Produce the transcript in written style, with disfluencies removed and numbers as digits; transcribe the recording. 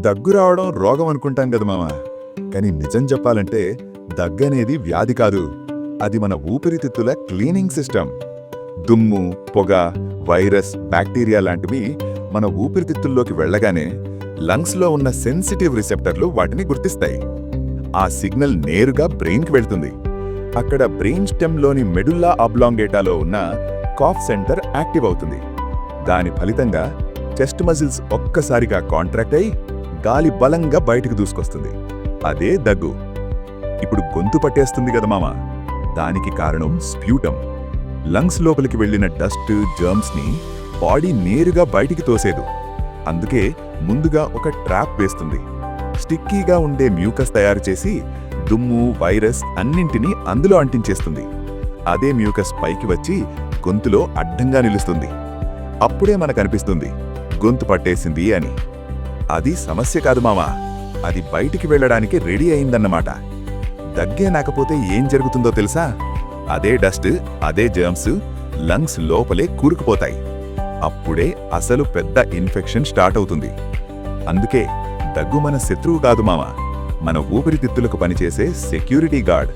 దగ్గు రావడం రోగం అనుకుంటాం కదా మామ. కానీ నిజం చెప్పాలంటే దగ్గనేది వ్యాధి కాదు, అది మన ఊపిరితిత్తుల క్లీనింగ్ సిస్టమ్. దుమ్ము, పొగ, వైరస్, బ్యాక్టీరియా లాంటివి మన ఊపిరితిత్తుల్లోకి వెళ్ళగానే లంగ్స్లో ఉన్న సెన్సిటివ్ రిసెప్టర్లు వాటిని గుర్తిస్తాయి. ఆ సిగ్నల్ నేరుగా బ్రెయిన్కి వెళ్తుంది. అక్కడ బ్రెయిన్ స్టెమ్లోని మెడుల్లా ఆబ్లాంగేటాలో ఉన్న కాఫ్ సెంటర్ యాక్టివ్ అవుతుంది. దాని ఫలితంగా చెస్ట్ మజిల్స్ ఒక్కసారిగా కాంట్రాక్ట్ అయి గాలి బలంగా బయటికి దూసుకొస్తుంది. అదే దగ్గు. ఇప్పుడు గొంతు పట్టేస్తుంది కదా మామ, దానికి కారణం స్ప్యూటమ్. లంగ్స్ లోపలికి వెళ్లిన డస్ట్, జర్మ్స్ని బాడీ నేరుగా బయటికి తోసేదు. అందుకే ముందుగా ఒక ట్రాప్ వేస్తుంది. స్టిక్కీగా ఉండే మ్యూకస్ తయారు చేసి దుమ్ము, వైరస్ అన్నింటినీ అందులో అంటించేస్తుంది. అదే మ్యూకస్ పైకి వచ్చి గొంతులో అడ్డంగా నిలుస్తుంది. అప్పుడే మనకనిపిస్తుంది గొంతు పట్టేసింది అని. అది సమస్య కాదు మామా, అది బయటికి వెళ్లడానికి రెడీ అయిందన్నమాట. దగ్గే నాకపోతే ఏం జరుగుతుందో తెలుసా? అదే డస్ట్, అదే జర్మ్స్ లంగ్స్ లోపలే కూరుకుపోతాయి. అప్పుడే అసలు పెద్ద ఇన్ఫెక్షన్ స్టార్ట్ అవుతుంది. అందుకే దగ్గు మన శత్రువు కాదు మామ, మన ఊపిరితిత్తులకు పనిచేసే సెక్యూరిటీ గార్డ్.